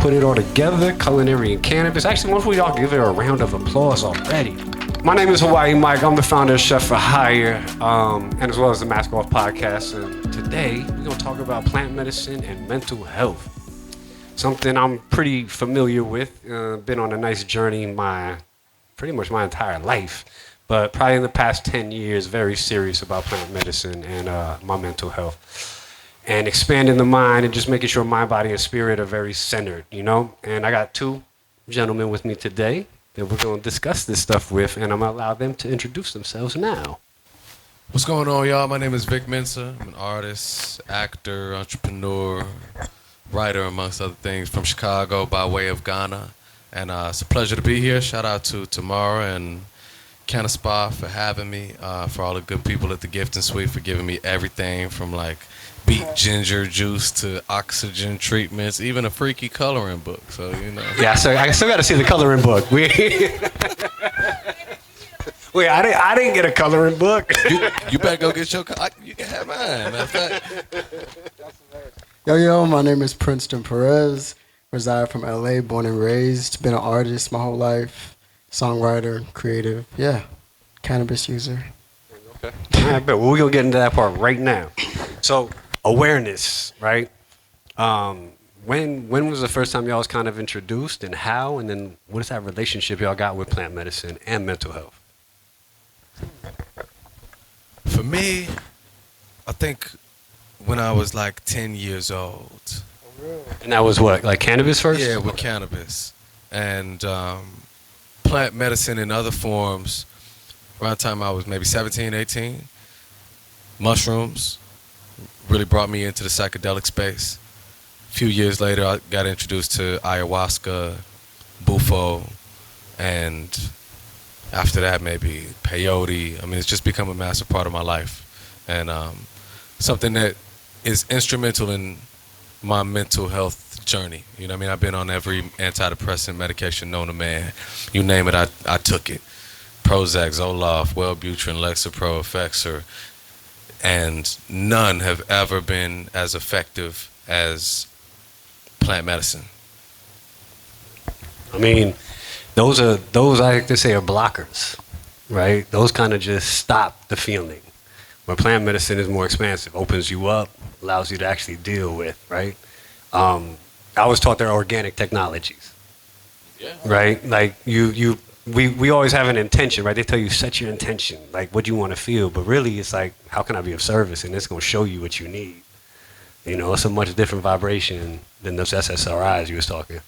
put it all together, culinary and cannabis. Actually, once we all give it a round of applause already. My name is Hawaii Mike. I'm the founder of Chef for Hire, and as well as the Mask Off podcast. And today, we're going to talk about plant medicine and mental health. Something I'm pretty familiar with. Been on a nice journey pretty much my entire life. But probably in the past 10 years, very serious about plant medicine and my mental health. And expanding the mind and just making sure mind, body, and spirit are very centered, you know? And I got two gentlemen with me today that we're going to discuss this stuff with, and I'm going to allow them to introduce themselves now. What's going on, y'all? My name is Vic Mensa. I'm an artist, actor, entrepreneur, writer, amongst other things, from Chicago by way of Ghana. And it's a pleasure to be here. Shout out to Tamara and CannaSpa for having me, for all the good people at the Gift and Suite for giving me everything from like beet ginger juice to oxygen treatments, even a freaky coloring book. So, you know. Yeah, so I still got to see the coloring book. Wait, I didn't get a coloring book. You better go get your. You can have mine. Matter of fact. Yo, my name is Princeton Perez. Reside from LA, born and raised. Been an artist my whole life. Songwriter, creative. Yeah, cannabis user. Okay. All right, but we're going to get into that part right now. So, awareness, right? When was the first time y'all was kind of introduced and how? And then what is that relationship y'all got with plant medicine and mental health? For me, I think when I was like 10 years old. And that was what, like cannabis first? Yeah, with cannabis. And plant medicine in other forms, around the time I was maybe 17, 18. Mushrooms really brought me into the psychedelic space. A few years later, I got introduced to ayahuasca, bufo, and after that, maybe peyote. I mean, it's just become a massive part of my life. And something that is instrumental in my mental health journey. You know what I mean? I've been on every antidepressant medication known to man. You name it, I took it. Prozac, Zoloft, Wellbutrin, Lexapro, Effexor, and none have ever been as effective as plant medicine. I mean, those I like to say are blockers, right? Those kind of just stop the feeling. Where plant medicine is more expansive, opens you up, allows you to actually deal with, right? I was taught they're organic technologies, right? Like we always have an intention, right? They tell you set your intention, like what you want to feel, but really it's like, how can I be of service? And it's going to show you what you need. You know, it's a much different vibration than those SSRIs you was talking.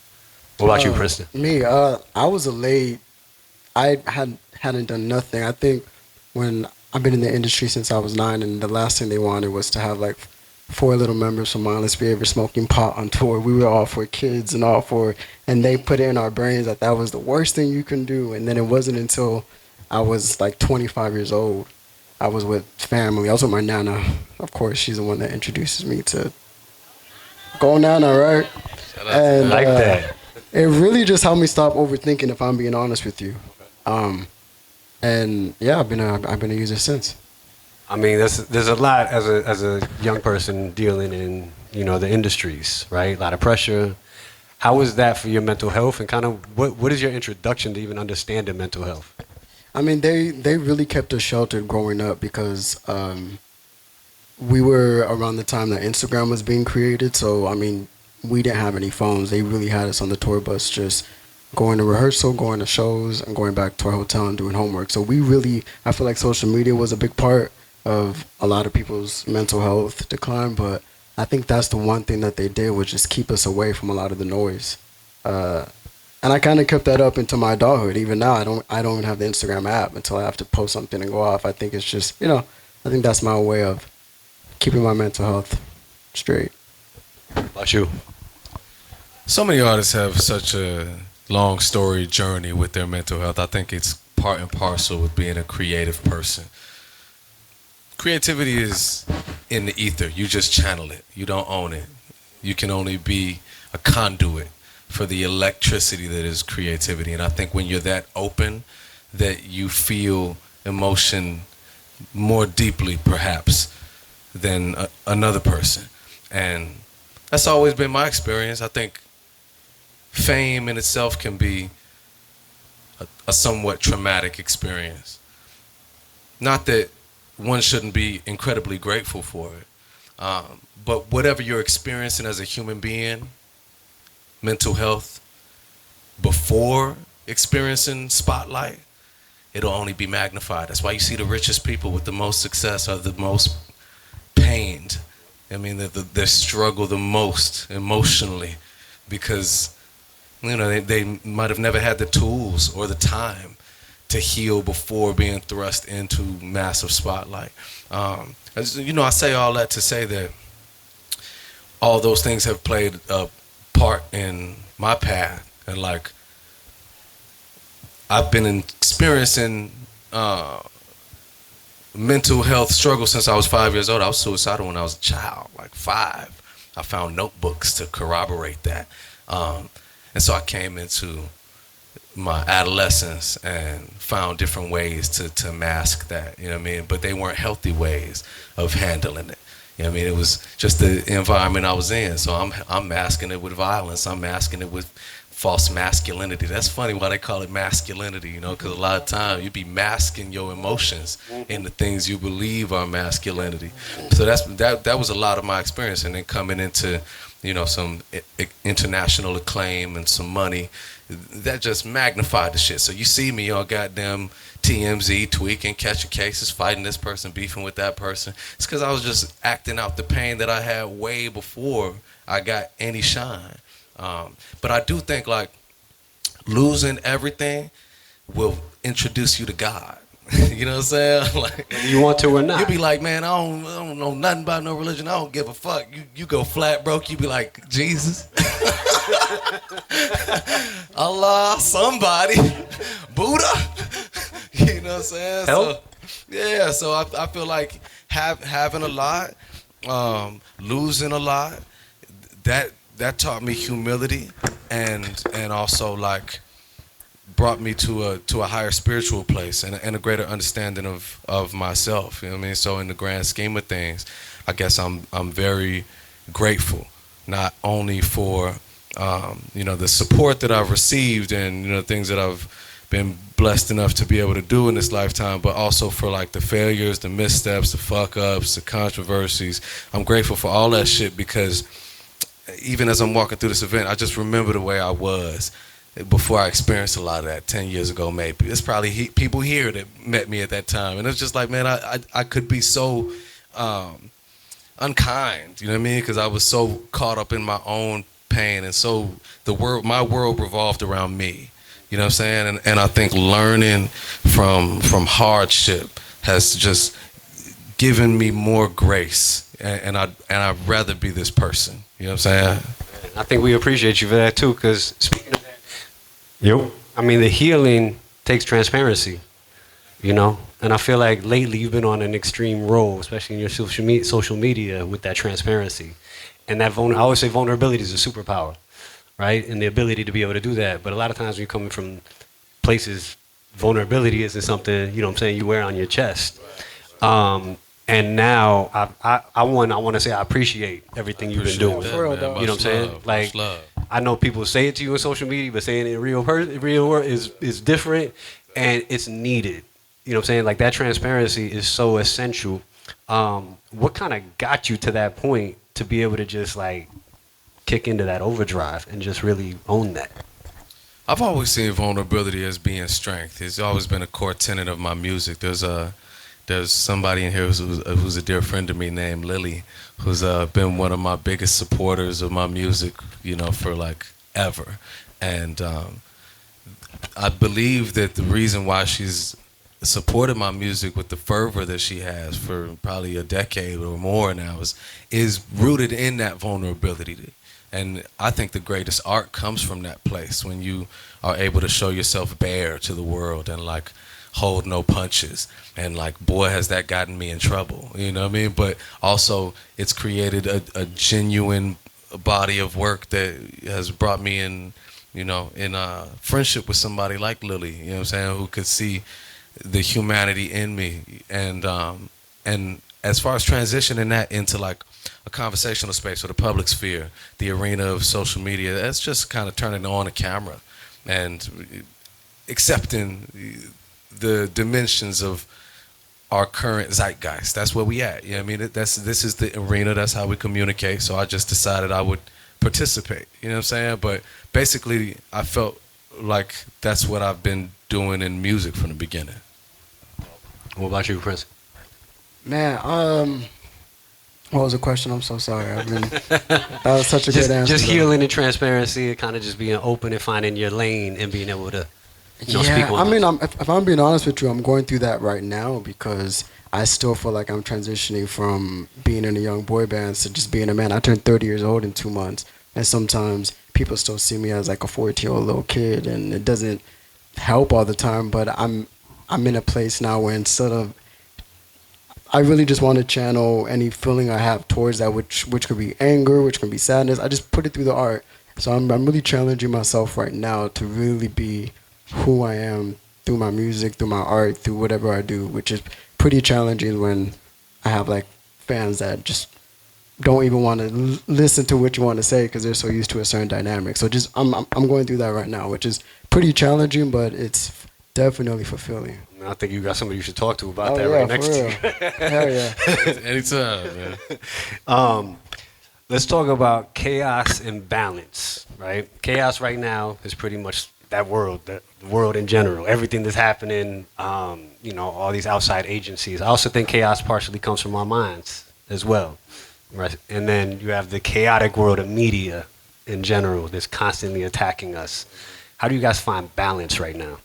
What about you, Princeton? Me, I was I hadn't done nothing. I think when I've been in the industry since I was 9, and the last thing they wanted was to have like 4 little members from Mindless Behavior smoking pot on tour. We were all for kids and they put it in our brains that was the worst thing you can do. And then it wasn't until I was like 25 years old, I was with family. I was with my Nana. Of course, she's the one that introduces me to Go Nana, right? And like that. It really just helped me stop overthinking, if I'm being honest with you. And yeah, I've been a user since. I mean, there's a lot as a young person dealing in, you know, the industries, right? A lot of pressure. How was that for your mental health, and kind of what is your introduction to even understanding mental health? I mean, they really kept us sheltered growing up because we were around the time that Instagram was being created. So I mean, we didn't have any phones. They really had us on the tour bus, just going to rehearsal, going to shows, and going back to our hotel and doing homework. So I feel like social media was a big part of a lot of people's mental health decline, but I think that's the one thing that they did, was just keep us away from a lot of the noise. And I kind of kept that up into my adulthood. Even now, I don't even have the Instagram app until I have to post something and go off. I think it's just, I think that's my way of keeping my mental health straight. About you? So many artists have such a long story journey with their mental health. I think it's part and parcel with being a creative person. Creativity is in the ether. You just channel it. You don't own it. You can only be a conduit for the electricity that is creativity. And I think when you're that open, that you feel emotion more deeply, perhaps, than another person. And that's always been my experience. I think fame in itself can be a somewhat traumatic experience. Not that one shouldn't be incredibly grateful for it, but whatever you're experiencing as a human being, mental health, before experiencing spotlight, it'll only be magnified. That's why you see the richest people with the most success are the most pained. I mean, they struggle the most emotionally because, you know, they might have never had the tools or the time to heal before being thrust into massive spotlight. You know, I say all that to say that all those things have played a part in my path, and like I've been experiencing mental health struggles since I was 5 years old. I was suicidal when I was a child, like 5. I found notebooks to corroborate that. And so I came into my adolescence and found different ways to mask that, you know what I mean? But they weren't healthy ways of handling it. You know what I mean? It was just the environment I was in. So I'm masking it with violence. I'm masking it with false masculinity. That's funny why they call it masculinity, you know, because a lot of times you be masking your emotions in the things you believe are masculinity. So that was a lot of my experience. And then coming into, you know, some international acclaim and some money, that just magnified the shit. So you see me on goddamn TMZ tweaking, catching cases, fighting this person, beefing with that person. It's because I was just acting out the pain that I had way before I got any shine. But I do think like losing everything will introduce you to God. You know what I'm saying? Like, you want to or not. You be like, man, I don't know nothing about no religion. I don't give a fuck. You go flat broke. You be like, Jesus, Allah, somebody, Buddha. You know what I'm saying? Help. So, yeah. So I feel like having a lot, losing a lot, that taught me humility and also like brought me to a higher spiritual place and a greater understanding of myself. You know what I mean? So in the grand scheme of things, I guess I'm very grateful, not only for you know, the support that I've received and, you know, things that I've been blessed enough to be able to do in this lifetime, but also for like the failures, the missteps, the fuck ups, the controversies. I'm grateful for all that shit because even as I'm walking through this event, I just remember the way I was before I experienced a lot of that 10 years ago, maybe. It's probably people here that met me at that time. And it's just like, man, I could be so unkind, you know what I mean? Because I was so caught up in my own pain. And so my world revolved around me, you know what I'm saying? And I think learning from hardship has just given me more grace. And I'd rather be this person, you know what I'm saying? I think we appreciate you for that too, because speaking of that, I mean, the healing takes transparency, you know? And I feel like lately you've been on an extreme role, especially in your social media with that transparency. And that I always say vulnerability is a superpower, right? And the ability to be able to do that. But a lot of times when you're coming from places, vulnerability isn't something, you know what I'm saying, you wear on your chest. And now I want to say I appreciate everything you've been doing. That, you know what I'm saying? Love, like, I know people say it to you in social media, but saying it in real world is different, and it's needed. You know what I'm saying? Like, that transparency is so essential. What kind of got you to that point to be able to just like kick into that overdrive and just really own that? I've always seen vulnerability as being strength. It's always been a core tenet of my music. There's somebody in here who's a dear friend of me named Lily, who's been one of my biggest supporters of my music, you know, for like ever. And I believe that the reason why she's supported my music with the fervor that she has for probably a decade or more now is rooted in that vulnerability. And I think the greatest art comes from that place, when you are able to show yourself bare to the world and like hold no punches. And like, boy, has that gotten me in trouble, you know what I mean? But also it's created a genuine body of work that has brought me in, you know, in friendship with somebody like Lily, you know what I'm saying, who could see the humanity in me. And as far as transitioning that into like a conversational space for the public sphere, the arena of social media. That's just kind of turning on a camera and accepting the dimensions of our current zeitgeist. That's where we at. You know what I mean? This is the arena. That's how we communicate. So I just decided I would participate. You know what I'm saying? But basically, I felt like that's what I've been doing in music from the beginning. What about you, Prince? Man, what was the question? I'm so sorry. That was such a good answer. Just healing and transparency, and kind of just being open and finding your lane and being able to, speak Yeah, on I mean, it. if I'm being honest with you, I'm going through that right now because I still feel like I'm transitioning from being in a young boy band to just being a man. I turned 30 years old in 2 months, and sometimes people still see me as like a 14-year-old little kid, and it doesn't help all the time. But I'm in a place now where instead of, I really just want to channel any feeling I have towards that, which could be anger, which can be sadness. I just put it through the art. So I'm really challenging myself right now to really be who I am through my music, through my art, through whatever I do, which is pretty challenging when I have like fans that just don't even want to listen to what you want to say because they're so used to a certain dynamic. So just I'm going through that right now, which is pretty challenging, but it's definitely fulfilling. I think you got somebody you should talk to about that right next to you. Hell yeah. Anytime, man. Let's talk about chaos and balance, right? Chaos right now is pretty much that world, the world in general, everything that's happening, all these outside agencies. I also think chaos partially comes from our minds as well, right? And then you have the chaotic world of media in general that's constantly attacking us. How do you guys find balance right now?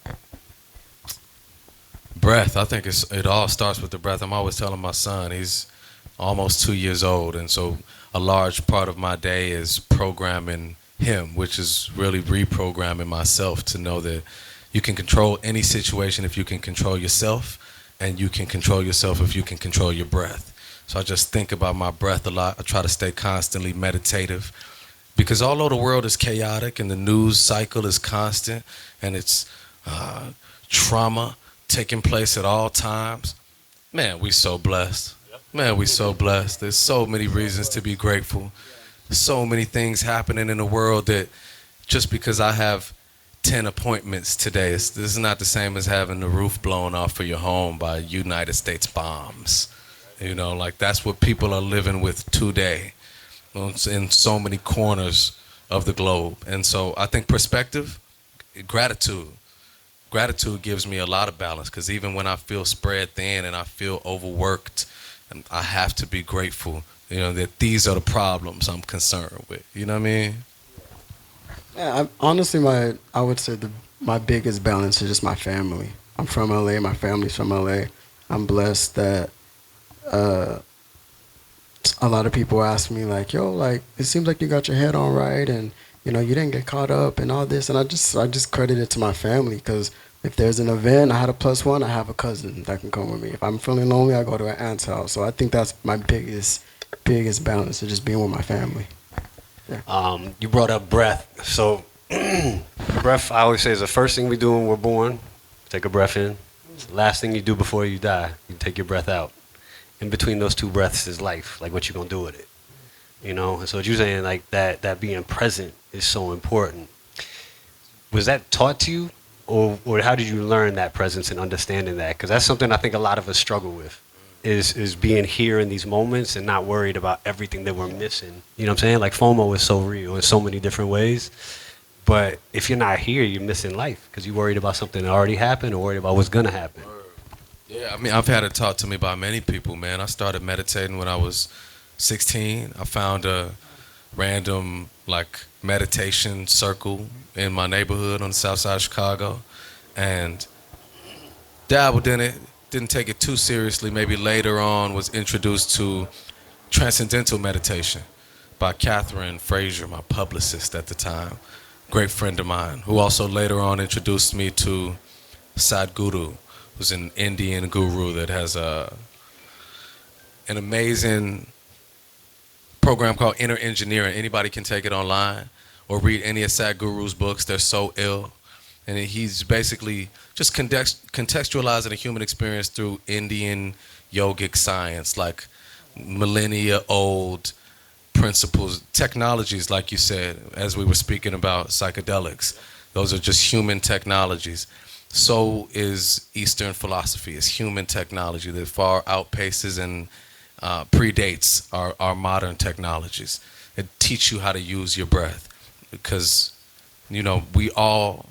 Breath. I think it all starts with the breath. I'm always telling my son, he's almost 2 years old, and so a large part of my day is programming him, which is really reprogramming myself to know that you can control any situation if you can control yourself, and you can control yourself if you can control your breath. So I just think about my breath a lot. I try to stay constantly meditative because although the world is chaotic and the news cycle is constant and it's trauma taking place at all times, man, we so blessed. Man, we so blessed. There's so many reasons to be grateful. So many things happening in the world that just because I have 10 appointments today, this is not the same as having the roof blown off for your home by United States bombs. Like that's what people are living with today in so many corners of the globe. And so I think perspective, gratitude gives me a lot of balance because even when I feel spread thin and I feel overworked, and I have to be grateful, that these are the problems I'm concerned with. You know what I mean? Yeah, honestly, I would say my biggest balance is just my family. I'm from LA. My family's from LA. I'm blessed that a lot of people ask me like, "Yo, like it seems like you got your head on right, and you didn't get caught up and all this." And I just credit it to my family because if there's an event, I had a +1. I have a cousin that can come with me. If I'm feeling lonely, I go to an aunt's house. So I think that's my biggest balance, is just being with my family. Yeah. You brought up breath. So breath, I always say, is the first thing we do when we're born. Take a breath in. It's the last thing you do before you die. You take your breath out. In between those two breaths is life, like what you're going to do with it. And so what you're saying, like that being present is so important. Was that taught to you? Or how did you learn that presence and understanding that? Because that's something I think a lot of us struggle with, is being here in these moments and not worried about everything that we're missing. You know what I'm saying? Like FOMO is so real in so many different ways. But if you're not here, you're missing life because you're worried about something that already happened or worried about what's going to happen. Yeah, I mean, I've had it taught to me by many people, man. I started meditating when I was 16. I found a random, meditation circle in my neighborhood on the south side of Chicago and dabbled in it, didn't take it too seriously. Maybe later on was introduced to transcendental meditation by Catherine Frazier, my publicist at the time, great friend of mine, who also later on introduced me to Sadhguru, who's an Indian guru that has an amazing program called Inner Engineering. Anybody can take it online or read any of Sadhguru's books. They're so ill. And he's basically just contextualizing the human experience through Indian yogic science, like millennia old principles, technologies, like you said, as we were speaking about psychedelics. Those are just human technologies. So is Eastern philosophy. It's human technology that far outpaces and predates our modern technologies. It teaches you how to use your breath, because, you know, we all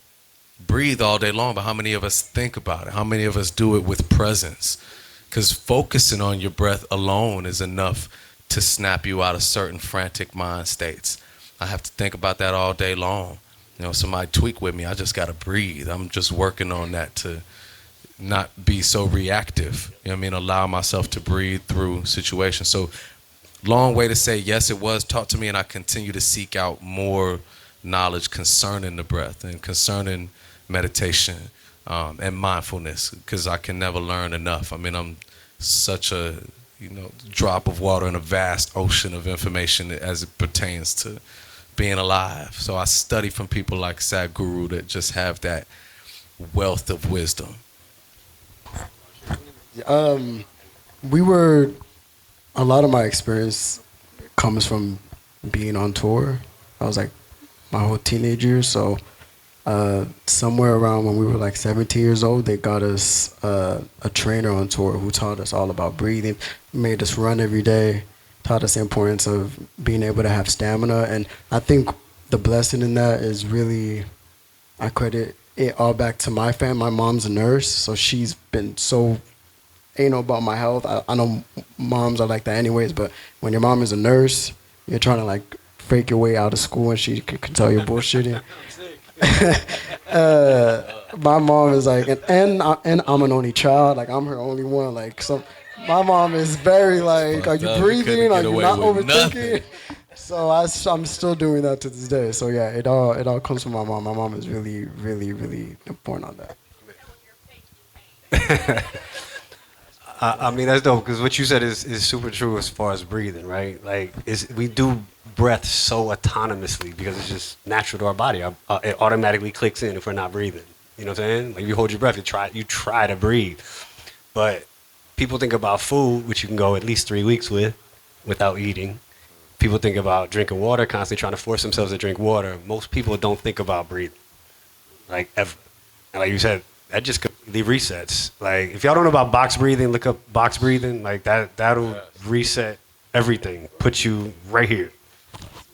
breathe all day long, but how many of us think about it? How many of us do it with presence? Because focusing on your breath alone is enough to snap you out of certain frantic mind states. I have to think about that all day long. You know, somebody tweak with me, I just got to breathe. I'm just working on that to not be so reactive. You know what I mean? Allow myself to breathe through situations. So, long way to say, yes, it was taught to me, and I continue to seek out more knowledge concerning the breath and concerning meditation and mindfulness, because I can never learn enough. I mean, I'm such a, you know, drop of water in a vast ocean of information as it pertains to being alive. So I study from people like Sadhguru that just have that wealth of wisdom. A lot of my experience comes from being on tour. I was like my whole teenage years, so somewhere around when we were like 17 years old, they got us a trainer on tour who taught us all about breathing, made us run every day, taught us the importance of being able to have stamina. And I think the blessing in that is really, I credit it all back to my family. My mom's a nurse, so she's been so anal about my health. I know moms are like that anyways, but when your mom is a nurse, you're trying to like fake your way out of school and she can tell you're bullshitting. My mom is like, and I'm an only child, like I'm her only one, like, so my mom is very like, are you breathing? Are you not overthinking? So I'm still doing that to this day. So yeah, it all comes from my mom. My mom is really, really, really important on that. I mean, that's dope, because what you said is super true as far as breathing, right? Like, we do breath so autonomously because it's just natural to our body. It automatically clicks in if we're not breathing. You know what I'm saying? Like, if you hold your breath, you try to breathe. But people think about food, which you can go at least 3 weeks without eating. People think about drinking water, constantly trying to force themselves to drink water. Most people don't think about breathing, like, ever. And like you said, that just completely resets. Like, if y'all don't know about box breathing, look up box breathing. Like, that'll reset everything, put you right here.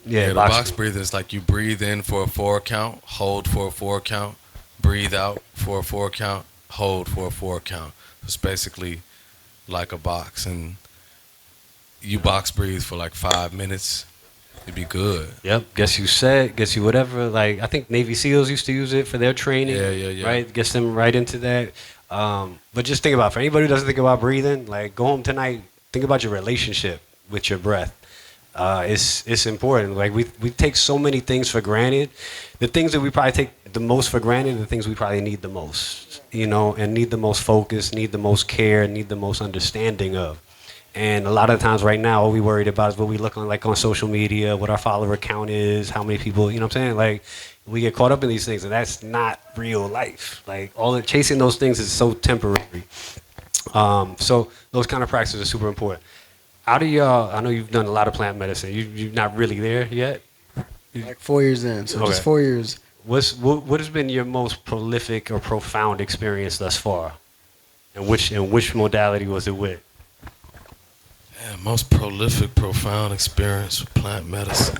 Yeah, the box breathing is like you breathe in for a 4 count, hold for a 4 count, breathe out for a 4 count, hold for a 4 count. It's basically like a box, and you box breathe for like 5 minutes, it'd be good. Yep. Guess you whatever. Like, I think Navy SEALs used to use it for their training. Yeah. Right? Gets them right into that. But just think about, for anybody who doesn't think about breathing, like, go home tonight, think about your relationship with your breath. It's important. Like, we take so many things for granted. The things that we probably take the most for granted are the things we probably need the most, you know, and need the most focus, need the most care, need the most understanding of. And a lot of times right now, all we worried about is what we look like on social media, what our follower count is, how many people, you know what I'm saying? Like, we get caught up in these things, and that's not real life. Like, chasing those things is so temporary. So those kind of practices are super important. How do y'all, I know you've done a lot of plant medicine. You're not really there yet? Like 4 years in, so Okay. just 4 years. What has been your most prolific or profound experience thus far? And which modality was it with? Yeah, most prolific, profound experience with plant medicine.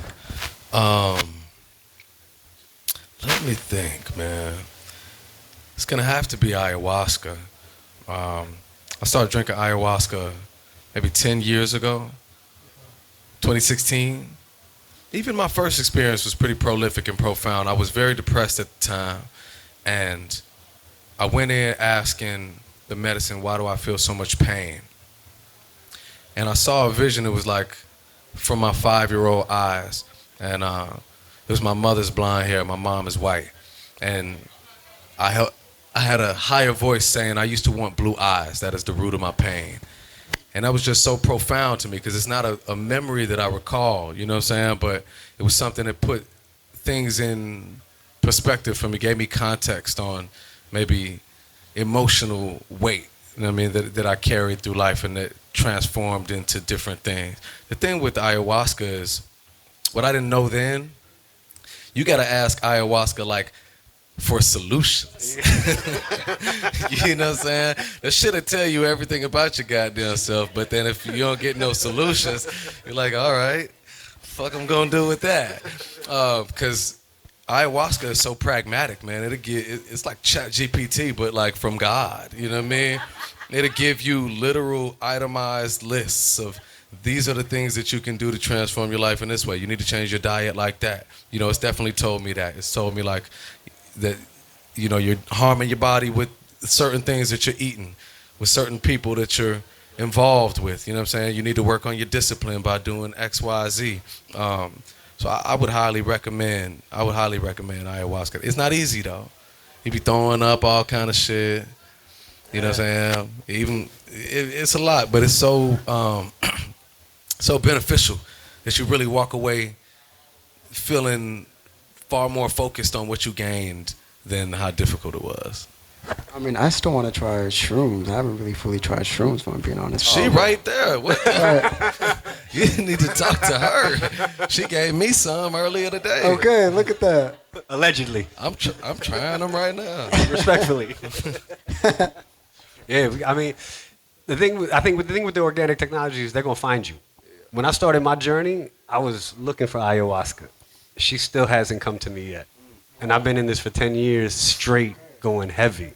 Let me think, man. It's gonna have to be ayahuasca. I started drinking ayahuasca maybe 10 years ago, 2016. Even my first experience was pretty prolific and profound. I was very depressed at the time, and I went in asking the medicine, why do I feel so much pain? And I saw a vision that was like from my 5-year-old eyes. And it was my mother's blonde hair, my mom is white. And I had a higher voice saying, I used to want blue eyes. That is the root of my pain. And that was just so profound to me, because it's not a memory that I recall, you know what I'm saying? But it was something that put things in perspective for me, gave me context on maybe emotional weight, you know what I mean, that I carried through life, and that transformed into different things. The thing with ayahuasca is, what I didn't know then, you got to ask ayahuasca like for solutions. You know what I'm saying? That shit'll tell you everything about your goddamn self, but then if you don't get no solutions, you're like, all right, fuck I'm gonna do with that. Because ayahuasca is so pragmatic, man. It's like Chat GPT, but like from God. You know what I mean? It'll give you literal itemized lists of these are the things that you can do to transform your life in this way. You need to change your diet like that. You know, it's definitely told me that. It's told me like that, you know, you're harming your body with certain things that you're eating, with certain people that you're involved with. You know what I'm saying? You need to work on your discipline by doing X, Y, Z. So I would highly recommend ayahuasca. It's not easy though. You be throwing up all kind of shit. You know what I'm saying? It's a lot, but it's so so beneficial that you really walk away feeling far more focused on what you gained than how difficult it was. I mean, I still want to try shrooms. I haven't really fully tried shrooms, if I'm being honest. She right there. What? You need to talk to her. She gave me some earlier today. Okay, look at that. Allegedly. I'm trying them right now. Respectfully. Yeah, I mean, the thing with the organic technology is they're gonna find you. When I started my journey, I was looking for ayahuasca. She still hasn't come to me yet, and I've been in this for 10 years straight, going heavy.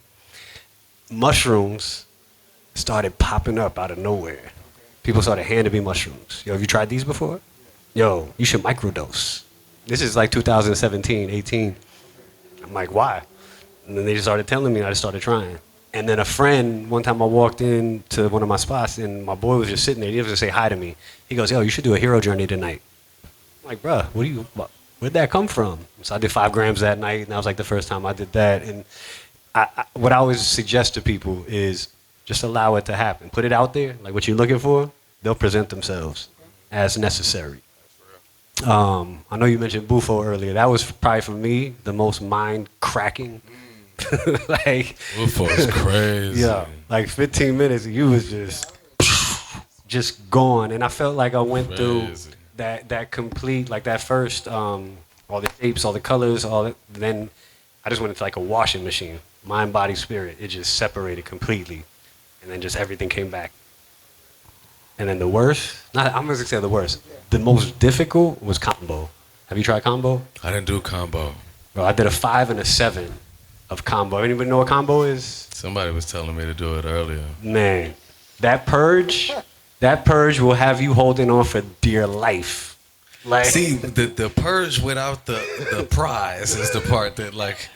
Mushrooms started popping up out of nowhere. People started handing me mushrooms. Yo, have you tried these before? Yo, you should microdose. This is like 2017, 18. I'm like, why? And then they just started telling me, and I just started trying. And then a friend, one time I walked in to one of my spots, and my boy was just sitting there. He was going to say hi to me. He goes, yo, you should do a hero journey tonight. I'm like, bruh, where'd that come from? So I did 5 grams that night, and that was like the first time I did that. And what I always suggest to people is just allow it to happen. Put it out there, like what you're looking for, they'll present themselves as necessary. I know you mentioned Bufo earlier. That was probably for me the most mind-cracking. Like Bufo is crazy. Yeah, like 15 minutes, you was just gone, and I felt like I went through that complete, like that first, all the shapes, all the colors, then I just went into like a washing machine, mind, body, spirit. It just separated completely, and then just everything came back. And then the worst, I'm gonna say the worst. The most difficult was combo. Have you tried combo? I didn't do combo. Bro, I did a 5 and a 7 of combo. Anybody know what combo is? Somebody was telling me to do it earlier. Man, that purge will have you holding on for dear life. Like, see, the purge without the prize is the part that like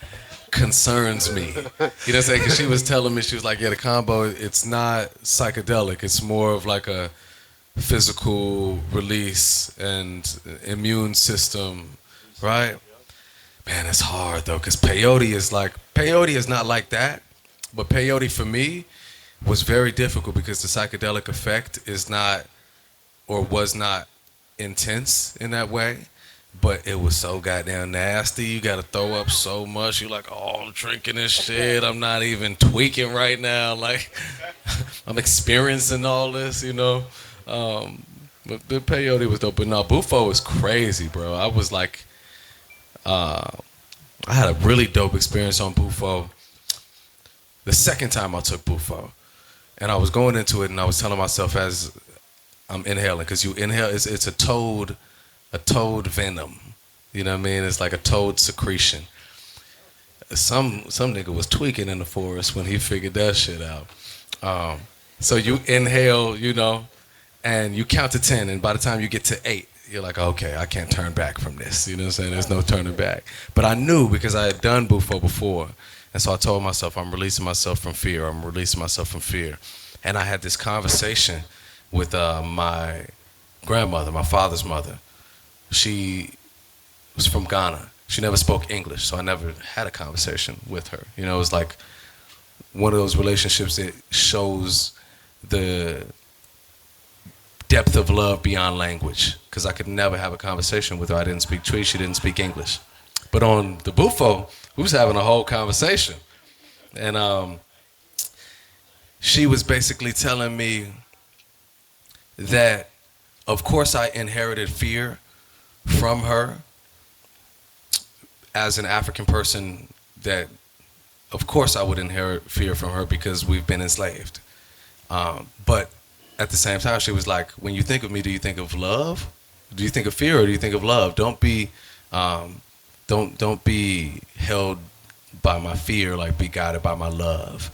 concerns me. You know what I'm saying? Because she was telling me, she was like, yeah, the combo, it's not psychedelic. It's more of like a physical release and immune system, right? Man, it's hard though, because peyote is not like that. But peyote for me was very difficult because the psychedelic effect is not, or was not, intense in that way. But it was so goddamn nasty. You gotta throw up so much. You're like, oh, I'm drinking this shit. I'm not even tweaking right now. Like, I'm experiencing all this, you know. But the peyote was dope. But no, Bufo is crazy, bro. I was like, I had a really dope experience on Bufo the second time I took Bufo. And I was going into it and I was telling myself as I'm inhaling, because you inhale, it's a toad venom. You know what I mean? It's like a toad secretion. Some nigga was tweaking in the forest when he figured that shit out. So you inhale, you know, and you count to 10, and by the time you get to 8, you're like, okay, I can't turn back from this. You know what I'm saying? There's no turning back. But I knew, because I had done Bufo before, and so I told myself, I'm releasing myself from fear. I'm releasing myself from fear. And I had this conversation with my grandmother, my father's mother. She was from Ghana. She never spoke English, so I never had a conversation with her. You know, it was like one of those relationships that shows the depth of love beyond language, because I could never have a conversation with her. I didn't speak Twi, she didn't speak English. But on the Bufo, we was having a whole conversation. And she was basically telling me that, of course, I inherited fear from her as an African person, that of course I would inherit fear from her because we've been enslaved. But at the same time, she was like, when you think of me, do you think of love? Do you think of fear, or do you think of love? Don't be held by my fear, like be guided by my love.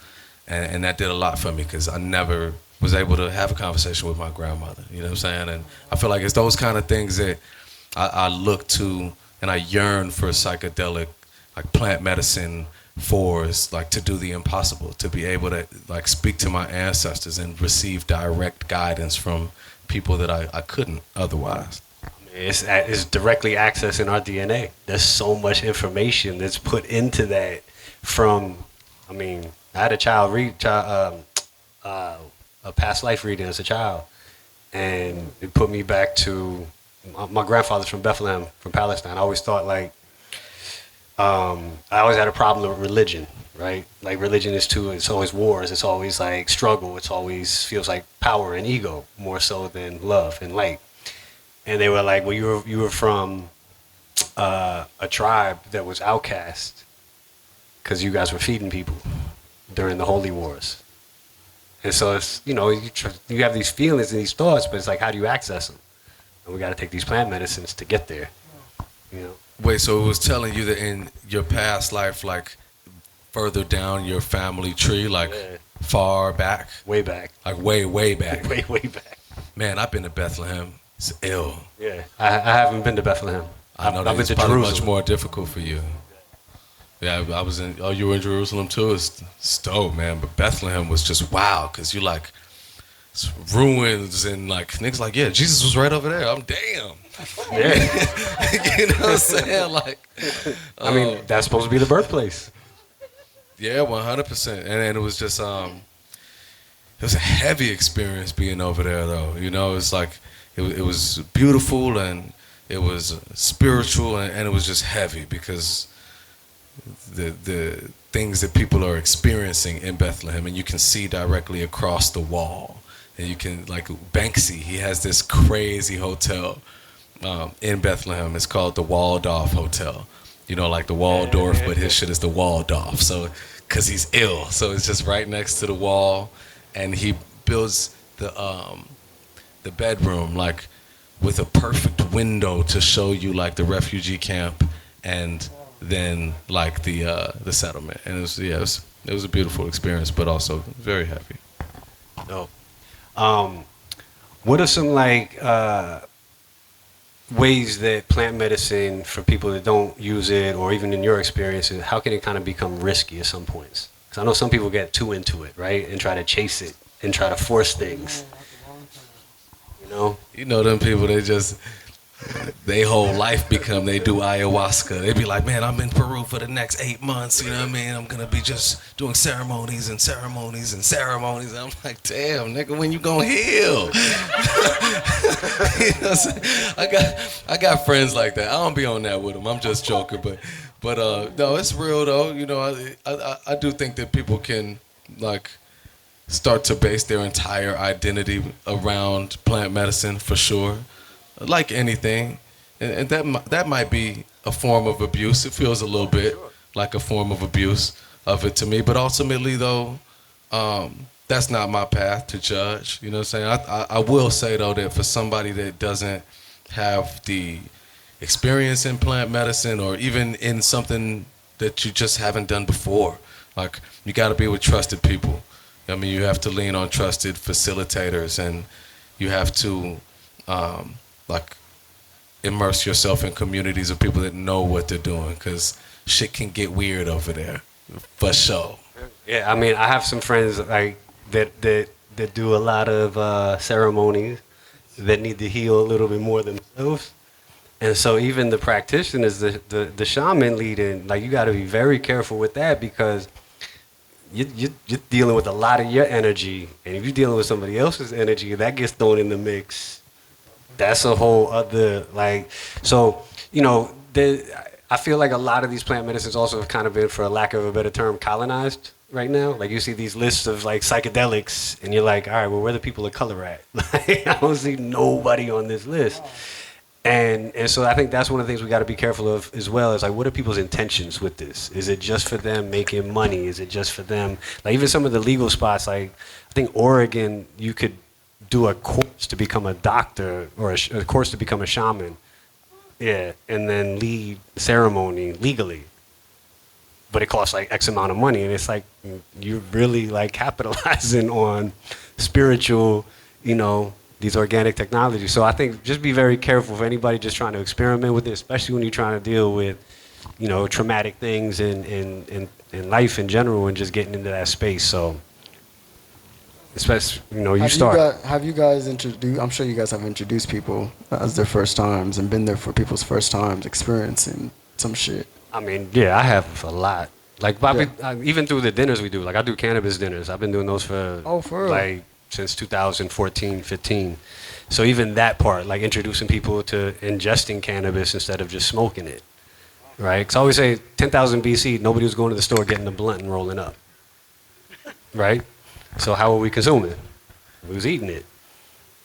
And that did a lot for me, because I never was able to have a conversation with my grandmother. You know what I'm saying? And I feel like it's those kind of things that I look to, and I yearn for psychedelic, like plant medicine, for, is like to do the impossible, to be able to like speak to my ancestors and receive direct guidance from people that I couldn't otherwise. It's directly accessing our DNA. There's so much information that's put into that from, I mean, I had a past life reading as a child, and it put me back to my grandfather's from Bethlehem, from Palestine. I always thought like, I always had a problem with religion, right? Like religion is it's always wars, it's always like struggle, it's always feels like power and ego more so than love and light. And they were like, well, you were from a tribe that was outcast because you guys were feeding people during the holy wars. And so it's, you know, you have these feelings and these thoughts, but it's like, how do you access them? And we got to take these plant medicines to get there, you know. Wait, so it was telling you that in your past life, like further down your family tree, like far back? Way back. Like way back. way back. Man, I've been to Bethlehem. It's ill. Yeah, I haven't been to Bethlehem. I know that it's probably much more difficult for you. Yeah, I was in, you were in Jerusalem too? It's dope, man. But Bethlehem was just wow, because you like, it's ruins and like, niggas like, yeah, Jesus was right over there. I'm damn. Yeah. You know what I'm saying? Like, I mean, that's supposed to be the birthplace. Yeah, 100%. And it was just, it was a heavy experience being over there, though. You know, it's like, it was beautiful and it was spiritual, and it was just heavy because the things that people are experiencing in Bethlehem, and you can see directly across the wall. And you can, like Banksy, he has this crazy hotel in Bethlehem. It's called the Waldorf Hotel. You know, like the Waldorf, but his shit is the Waldorf. So, because he's ill. So it's just right next to the wall. And he builds the bedroom, like, with a perfect window to show you, like, the refugee camp and then, like, the settlement. And it was a beautiful experience, but also very heavy. Dope. What are some like ways that plant medicine, for people that don't use it, or even in your experiences, how can it kind of become risky at some points? Because I know some people get too into it, right, and try to chase it and try to force things. You know them people, they whole life become, they do ayahuasca. They be like, man, I'm in Peru for the next 8 months, you know what I mean? I'm going to be just doing ceremonies and ceremonies and ceremonies. And I'm like, damn, nigga, when you gonna heal? You know what I'm saying? I got friends like that. I don't be on that with them. I'm just joking. But no, it's real, though. You know, I do think that people can, like, start to base their entire identity around plant medicine, for sure. Like anything, and that might be a form of abuse. It feels a little bit like a form of abuse of it to me. But ultimately, though, that's not my path to judge. You know what I'm saying? I will say, though, that for somebody that doesn't have the experience in plant medicine, or even in something that you just haven't done before, like, you got to be with trusted people. I mean, you have to lean on trusted facilitators, and you have to like immerse yourself in communities of people that know what they're doing, because shit can get weird over there, for sure. Yeah, I mean, I have some friends like that do a lot of ceremonies that need to heal a little bit more themselves, and so even the practitioners, the shaman leading, like, you got to be very careful with that, because you're dealing with a lot of your energy, and if you're dealing with somebody else's energy, that gets thrown in the mix. That's a whole other, like, so, you know, I feel like a lot of these plant medicines also have kind of been, for a lack of a better term, colonized right now. Like you see these lists of like psychedelics, and you're like, all right, well, where the people of color at? Like, I don't see nobody on this list. And so I think that's one of the things we got to be careful of as well. Is like, what are people's intentions with this? Is it just for them making money? Is it just for them? Like even some of the legal spots, like I think Oregon, you could do a course to become a doctor or a course to become a shaman. Yeah, and then lead ceremony legally. But it costs like X amount of money, and it's like you're really like capitalizing on spiritual, these organic technologies. So I think just be very careful for anybody just trying to experiment with it, especially when you're trying to deal with, traumatic things in life in general and just getting into that space. So, especially, you start. Have you guys introduced? I'm sure you guys have introduced people as their first times and been there for people's first times, experiencing some shit. I mean, yeah, I have a lot. Like, even through the dinners we do. Like, I do cannabis dinners. I've been doing those for for real? Like since 2014, 15. So even that part, like introducing people to ingesting cannabis instead of just smoking it, right? Because I always say 10,000 BC, nobody was going to the store getting the blunt and rolling up, right? So how were we consuming? We was eating it,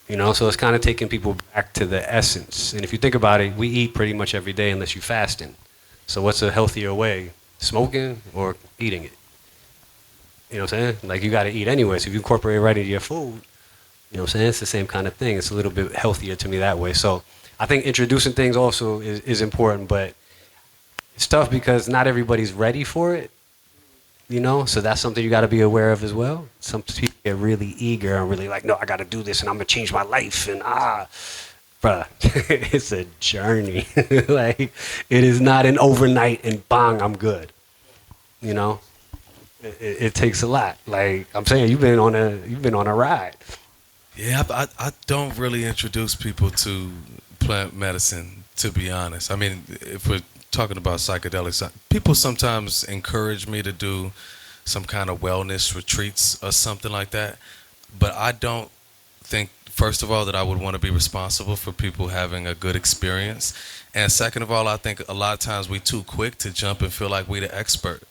So it's kind of taking people back to the essence. And if you think about it, we eat pretty much every day unless you're fasting. So what's a healthier way? Smoking or eating it? You know what I'm saying? Like you got to eat anyway. So if you incorporate it right into your food, you know what I'm saying? It's the same kind of thing. It's a little bit healthier to me that way. So I think introducing things also is important, but it's tough because not everybody's ready for it. So that's something you got to be aware of as well. Some people get really eager and really like, no, I got to do this and I'm going to change my life. And bruh, it's a journey. Like, it is not an overnight and bang, I'm good. It takes a lot. Like I'm saying, you've been on a ride. Yeah, I don't really introduce people to plant medicine, to be honest. I mean, if we're talking about psychedelics, people sometimes encourage me to do some kind of wellness retreats or something like that, but I don't think, first of all, that I would want to be responsible for people having a good experience, and second of all, I think a lot of times we too quick to jump and feel like we the expert.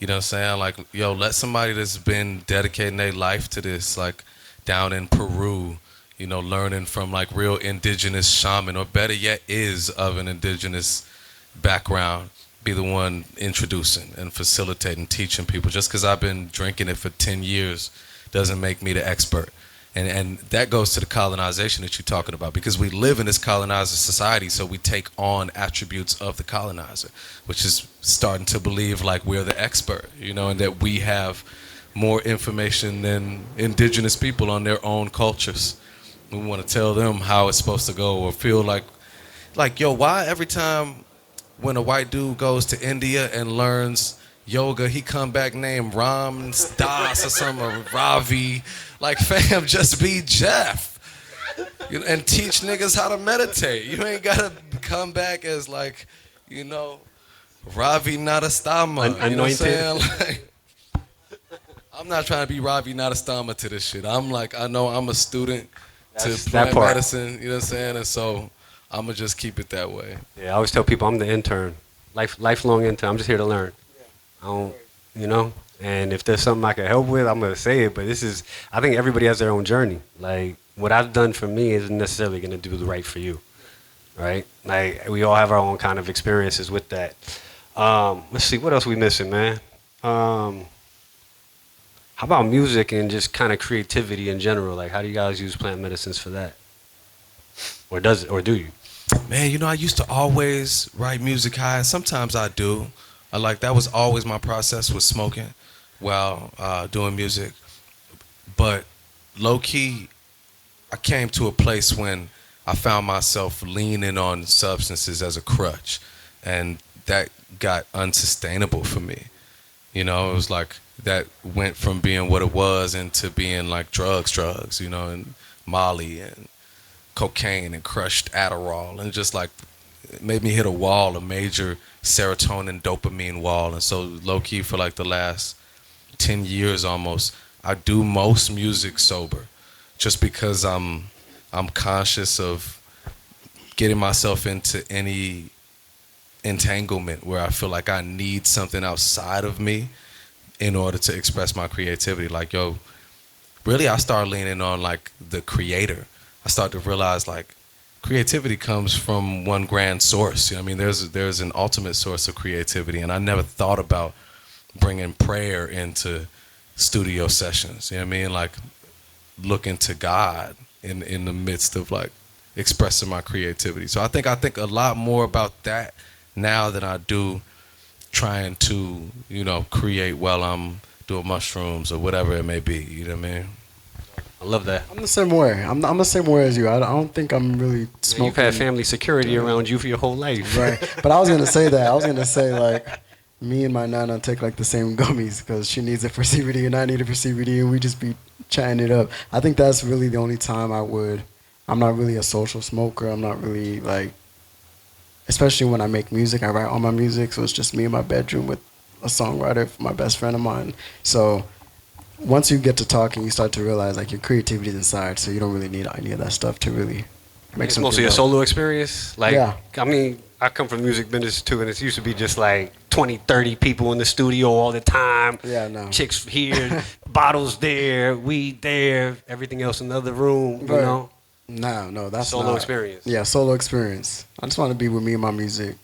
You know what I'm saying? Like, let somebody that's been dedicating their life to this, like down in Peru, learning from like real indigenous shaman, or better yet, is of an indigenous background, be the one introducing and facilitating, teaching people. Just because I've been drinking it for 10 years doesn't make me the expert. And that goes to the colonization that you're talking about, because we live in this colonizer society, so we take on attributes of the colonizer, which is starting to believe like we're the expert, and that we have more information than indigenous people on their own cultures. We want to tell them how it's supposed to go, or feel like, why every time when a white dude goes to India and learns yoga, he come back named Ram Das or something, or Ravi. Like, fam, just be Jeff, and teach niggas how to meditate. You ain't gotta come back as like, Ravi Nadastama. You know what I'm saying? Like, I'm not trying to be Ravi Nadastama to this shit. I'm like, I know I'm a student to plant medicine. You know what I'm saying? And so I'm gonna just keep it that way. Yeah, I always tell people I'm the intern, lifelong intern. I'm just here to learn. I don't, and if there's something I can help with, I'm gonna say it. But I think everybody has their own journey. Like what I've done for me isn't necessarily gonna do the right for you, right? Like we all have our own kind of experiences with that. Let's see, what else we missing, man? How about music and just kind of creativity in general? Like, how do you guys use plant medicines for that? Or do you? Man, I used to always write music high, and sometimes I do. That was always my process, was smoking while doing music. But low-key, I came to a place when I found myself leaning on substances as a crutch, and that got unsustainable for me. It was like that went from being what it was into being like drugs, and Molly and cocaine and crushed Adderall, and just like it made me hit a wall, a major serotonin, dopamine wall. And so low-key for like the last 10 years almost, I do most music sober, just because I'm conscious of getting myself into any entanglement where I feel like I need something outside of me in order to express my creativity. Like, yo, really I started leaning on like the creator. I started to realize like creativity comes from one grand source. You know what I mean? There's an ultimate source of creativity, and I never thought about bringing prayer into studio sessions. You know what I mean? Like looking to God in the midst of like expressing my creativity. So I think a lot more about that now than I do trying to, you know, create while I'm doing mushrooms or whatever it may be. You know what I mean? I love that. I'm the same way. I'm the same way as you. I don't think I'm really smoking. You've had family security around you for your whole life. Right. But I was going to say that. I was going to say, like, me and my nana take, like, the same gummies because she needs it for CBD and I need it for CBD, and we just be chatting it up. I think that's really the only time I'm not really a social smoker. I'm not really, like, especially when I make music. I write all my music, so it's just me in my bedroom with a songwriter, my best friend of mine. So once you get to talking, you start to realize like your creativity is inside, so you don't really need any of that stuff to really make It's something. mostly a dope. solo experience. Like, Yeah. I mean, I come from the music business too, and it used to be just like 20, 30 people in the studio all the time. Yeah, no. Chicks here, bottles there, weed there, everything else in the other room, you Right. know? No, that's Solo not. experience. Yeah, solo experience. I just want to be with me and my music.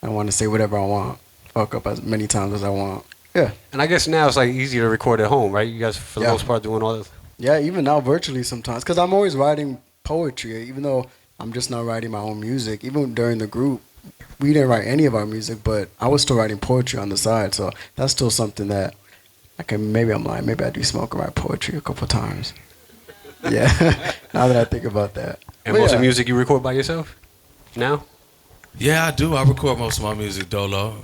I want to say whatever I want, fuck up as many times as I want. Yeah. And I guess now it's like easier to record at home, right? You guys, for the Yeah. most part, doing all this. Yeah, even now virtually sometimes, because I'm always writing poetry, even though I'm just not writing my own music. Even during the group, we didn't write any of our music, but I was still writing poetry on the side, so that's still something that maybe I'm lying, maybe I do smoke and write poetry a couple times. Yeah, now that I think about that. And But most of yeah. the music you record by yourself now? Yeah, I do. I record most of my music dolo.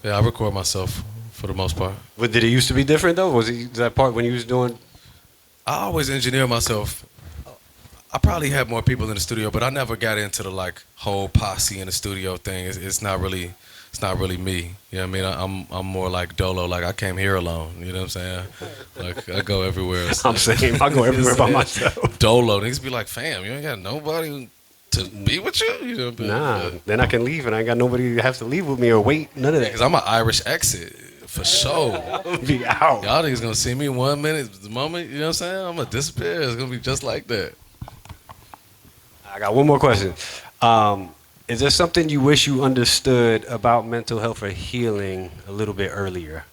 Yeah, I record myself for the most part. But did it used to be different though? Was that part when you was doing? I always engineer myself. I probably had more people in the studio, but I never got into the like whole posse in the studio thing. It's not really me. You know what I mean? I'm more like dolo. Like I came here alone. You know what I'm saying? Like I go everywhere. I'm saying I go everywhere by myself. Dolo. Niggas be like, fam, you ain't got nobody to be with you. You know? Nah, then I can leave and I ain't got nobody to have to leave with me or wait. None of that. Because I'm an Irish exit for sure. Be out. Y'all niggas gonna see me 1 minute. The moment, you know what I'm saying? I'm gonna disappear. It's gonna be just like that. I got one more question. Is there something you wish you understood about mental health or healing a little bit earlier?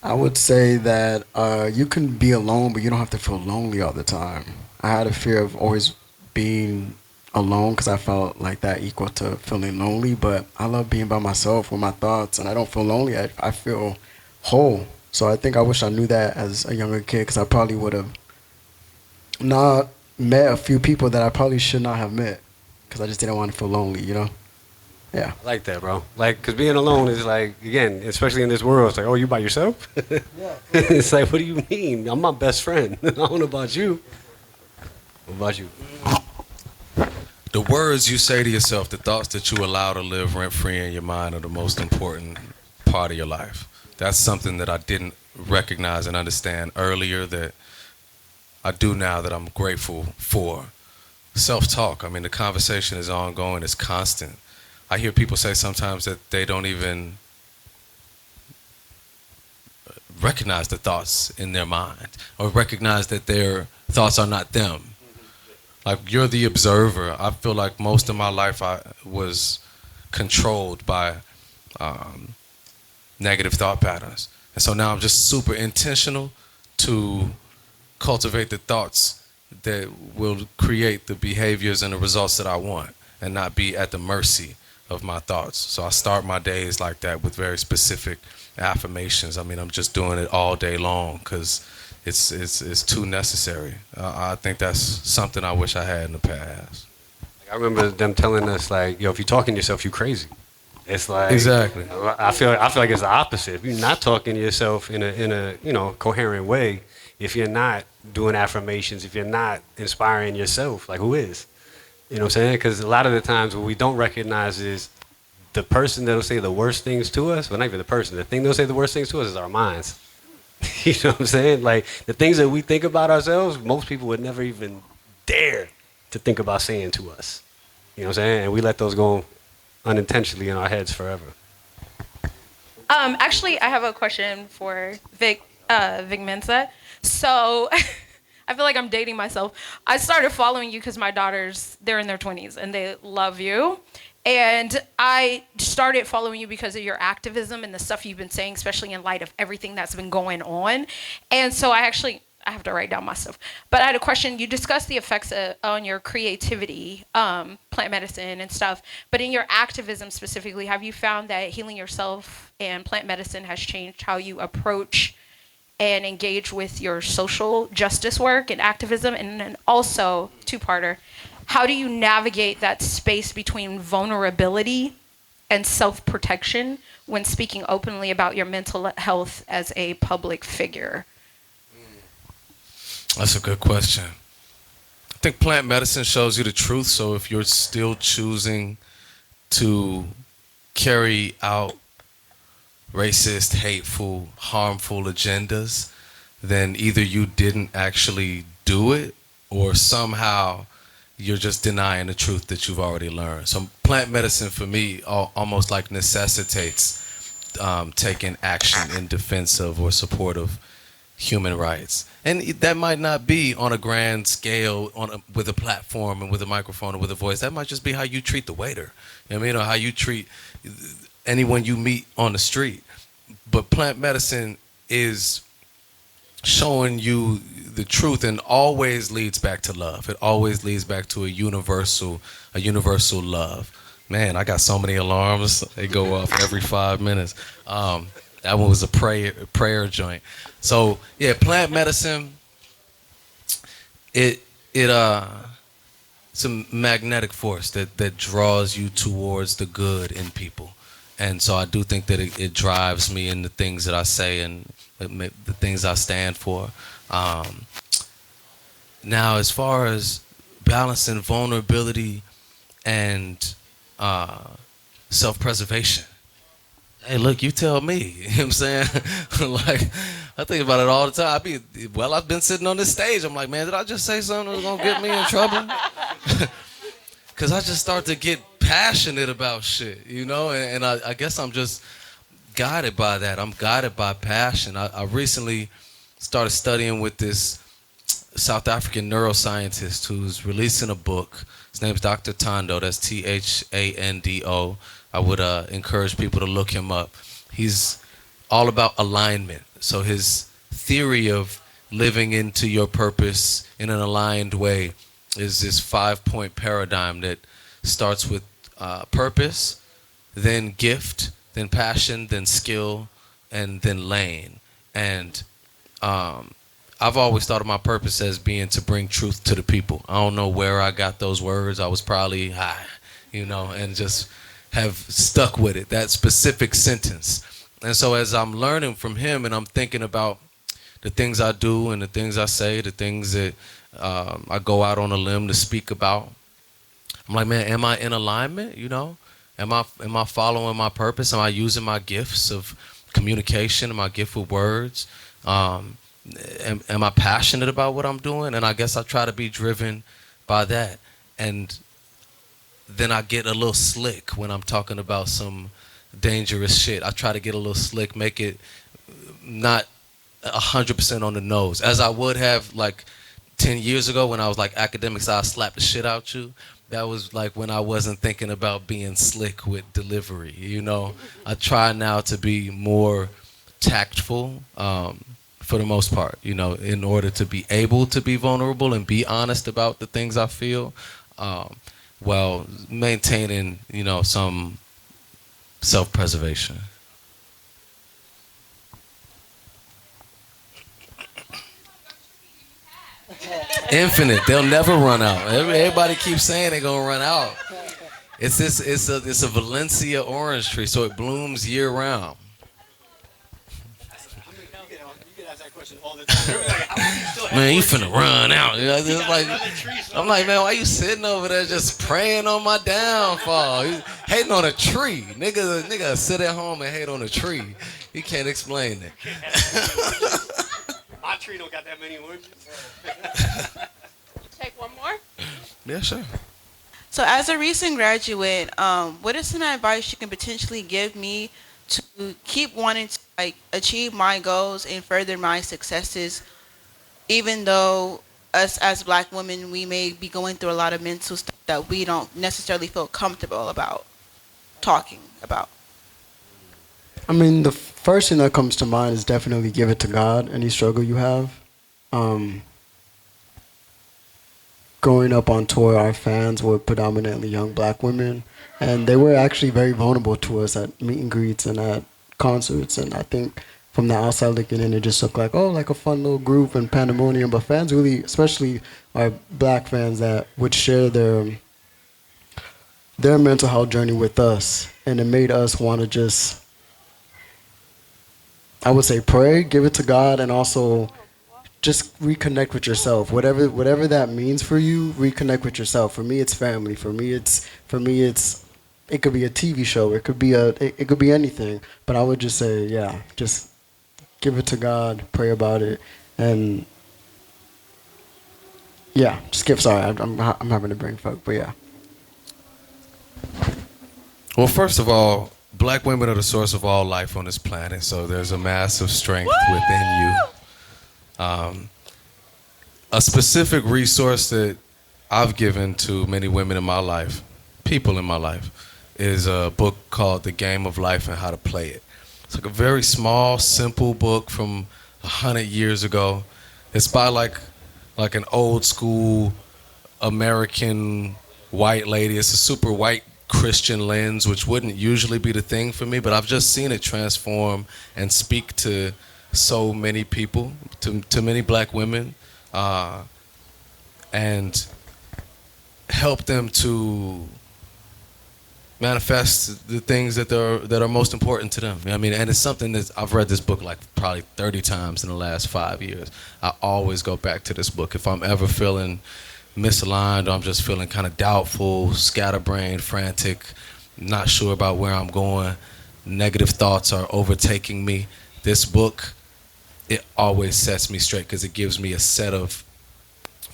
I would say that you can be alone, but you don't have to feel lonely all the time. I had a fear of always being alone because I felt like that equal to feeling lonely, but I love being by myself with my thoughts, and I don't feel lonely. I feel whole. So I think I wish I knew that as a younger kid, because I probably would have not met a few people that I probably should not have met because I just didn't want to feel lonely, you know? Yeah. I like that, bro. Like, because being alone is like, again, especially in this world, it's like, oh, you by yourself? Yeah. It's like, what do you mean? I'm my best friend. I don't know about you. What about you? The words you say to yourself, the thoughts that you allow to live rent-free in your mind are the most important part of your life. That's something that I didn't recognize and understand earlier that I do now, that I'm grateful for. Self-talk, I mean, the conversation is ongoing, it's constant. I hear people say sometimes that they don't even recognize the thoughts in their mind or recognize that their thoughts are not them. Like, you're the observer. I feel like most of my life I was controlled by negative thought patterns. And so now I'm just super intentional to cultivate the thoughts that will create the behaviors and the results that I want and not be at the mercy of my thoughts. So I start my days like that with very specific affirmations. I mean, I'm just doing it all day long because it's too necessary. I think that's something I wish I had in the past. I remember them telling us, like, yo, if you're talking to yourself, you crazy. It's like, Exactly. I feel like it's the opposite. If you're not talking to yourself in a coherent way, if you're not doing affirmations, if you're not inspiring yourself, like, who is? You know what I'm saying? Because a lot of the times what we don't recognize is the person that'll say the worst things to us, well, not even the person, the thing that'll say the worst things to us is our minds. You know what I'm saying? Like, the things that we think about ourselves, most people would never even dare to think about saying to us. You know what I'm saying? And we let those go unintentionally in our heads forever. Actually, I have a question for Vic Mensa. So, I feel like I'm dating myself. I started following you because my daughters, they're in their 20s and they love you. And I started following you because of your activism and the stuff you've been saying, especially in light of everything that's been going on. And so I have to write down my stuff. But I had a question. You discussed the effects on your creativity, plant medicine and stuff. But in your activism specifically, have you found that healing yourself and plant medicine has changed how you approach and engage with your social justice work and activism? And then also, two-parter, how do you navigate that space between vulnerability and self-protection when speaking openly about your mental health as a public figure? That's a good question. I think plant medicine shows you the truth, so if you're still choosing to carry out racist, hateful, harmful agendas, then either you didn't actually do it or somehow you're just denying the truth that you've already learned. So plant medicine for me almost like necessitates taking action in defense of or support of human rights. And that might not be on a grand scale with a platform and with a microphone and with a voice. That might just be how you treat the waiter. You know what I mean? Or how you treat anyone you meet on the street. But plant medicine is showing you the truth and always leads back to love. It always leads back to a universal love. Man, I got so many alarms. They go off every 5 minutes. That one was a prayer joint. So yeah, plant medicine, it's a magnetic force that draws you towards the good in people. And so I do think that it drives me in the things that I say and the things I stand for. Now, as far as balancing vulnerability and self-preservation, hey, look, you tell me. You know what I'm saying? Like, I think about it all the time. I've been sitting on this stage. I'm like, man, did I just say something that's going to get me in trouble? Because I just start to get passionate about shit, you know? And I guess I'm just guided by that. I'm guided by passion. I recently started studying with this South African neuroscientist who's releasing a book. His name's Dr. Tando. That's Thando. I would encourage people to look him up. He's all about alignment. So his theory of living into your purpose in an aligned way is this 5-point paradigm that starts with purpose, then gift, then passion, then skill, and then lane. And I've always thought of my purpose as being to bring truth to the people. I don't know where I got those words. I was probably high, you know, and just have stuck with it, that specific sentence. And so as I'm learning from him and I'm thinking about the things I do and the things I say, the things that I go out on a limb to speak about, I'm like, man, am I in alignment? You know, am I following my purpose? Am I using my gifts of communication and my gift with words? Am I passionate about what I'm doing? And I guess I try to be driven by that. And then I get a little slick when I'm talking about some dangerous shit. I try to get a little slick, make it not 100% on the nose, as I would have like 10 years ago when I was like, academics, I'll slap the shit out you. That was like when I wasn't thinking about being slick with delivery, you know. I try now to be more tactful for the most part, you know, in order to be able to be vulnerable and be honest about the things I feel, while maintaining, you know, some self-preservation. Infinite. They'll never run out. Everybody keeps saying they're gonna run out. It's a Valencia orange tree, so it blooms year round. Man, you finna run out. You know, it's like, I'm like, man, why you sitting over there just praying on my downfall? You hating on a tree. Nigga sit at home and hate on a tree. You can't explain it. My tree don't got that many oranges. Take one more. Yeah, sure. So as a recent graduate, what is some advice you can potentially give me to keep wanting to like achieve my goals and further my successes, even though us as Black women, we may be going through a lot of mental stuff that we don't necessarily feel comfortable about talking about. I mean, the first thing that comes to mind is definitely give it to God, any struggle you have. Growing up on tour, our fans were predominantly young Black women, and they were actually very vulnerable to us at meet and greets and at concerts. And I think from the outside looking in, it just looked like, oh, like a fun little group and pandemonium. But fans really, especially our Black fans that would share their mental health journey with us, and it made us want to just, I would say, pray, give it to God, and also just reconnect with yourself. Whatever that means for you, reconnect with yourself. For me, it's family. For me, it's it could be a TV show. It could be anything. But I would just say, yeah, just give it to God, pray about it, and yeah, just give. Sorry, I'm having a brain fog, but yeah. Well, first of all, Black women are the source of all life on this planet, so there's a massive strength within you. A specific resource that I've given to many women in my life, people in my life, is a book called The Game of Life and How to Play It. It's like a very small, simple book from 100 years ago. It's by like an old school American white lady. It's a super white Christian lens, which wouldn't usually be the thing for me, but I've just seen it transform and speak to so many people, to many Black women, and help them to manifest the things that are most important to them. I mean, and it's something that I've read this book like probably 30 times in the last 5 years. I always go back to this book if I'm ever feeling misaligned, or I'm just feeling kind of doubtful, scatterbrained, frantic, not sure about where I'm going, negative thoughts are overtaking me. This book, it always sets me straight because it gives me a set of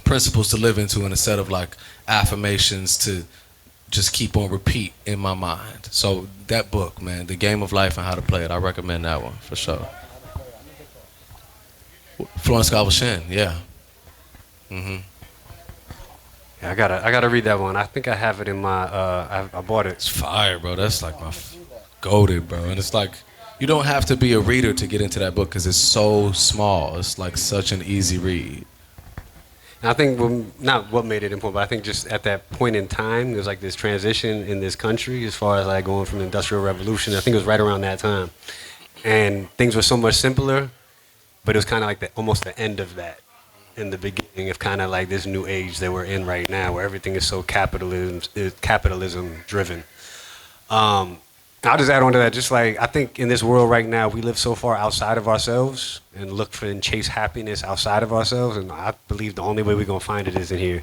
principles to live into and a set of like affirmations to just keep on repeat in my mind. So that book, man, The Game of Life and How to Play It, I recommend that one for sure. Florence Scovel Shin, yeah. Mm-hmm. Yeah, I gotta read that one. I think I have it in my. I bought it. It's fire, bro. That's like my goated, bro. And it's like you don't have to be a reader to get into that book because it's so small. It's like such an easy read. And I think not what made it important, but I think just at that point in time, there's like this transition in this country as far as like going from the Industrial Revolution. I think it was right around that time, and things were so much simpler, but it was kind of like almost the end of that. In the beginning of kind of like this new age that we're in right now, where everything is so capitalism driven. I'll just add on to that, just like I think in this world right now, we live so far outside of ourselves and look for and chase happiness outside of ourselves, and I believe the only way we're gonna find it is in here.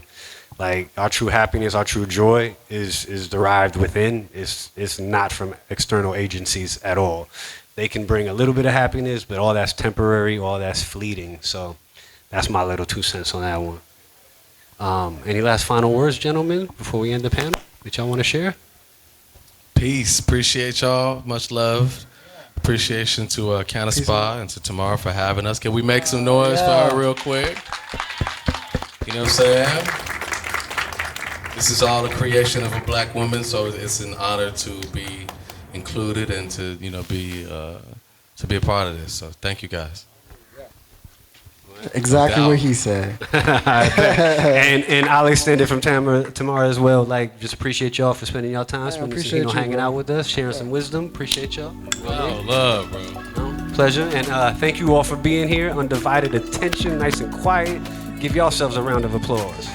Like our true happiness, our true joy is derived within. It's not from external agencies at all. They can bring a little bit of happiness, but all that's temporary, all that's fleeting. So that's my little 2 cents on that one. Any last final words, gentlemen, before we end the panel that y'all want to share? Peace. Appreciate y'all. Much love. Appreciation to CannaSpa and to Tamara for having us. Can we make some noise for her real quick? You know what I'm saying? This is all the creation of a Black woman, so it's an honor to be included and to be a part of this. So thank you guys. Exactly what he said. and I'll extend it from Tamara as well. Like, just appreciate y'all for spending y'all time, hanging out with us, sharing some wisdom. Appreciate y'all. Wow, love, bro. Pleasure. And thank you all for being here. Undivided attention, nice and quiet. Give yourselves a round of applause.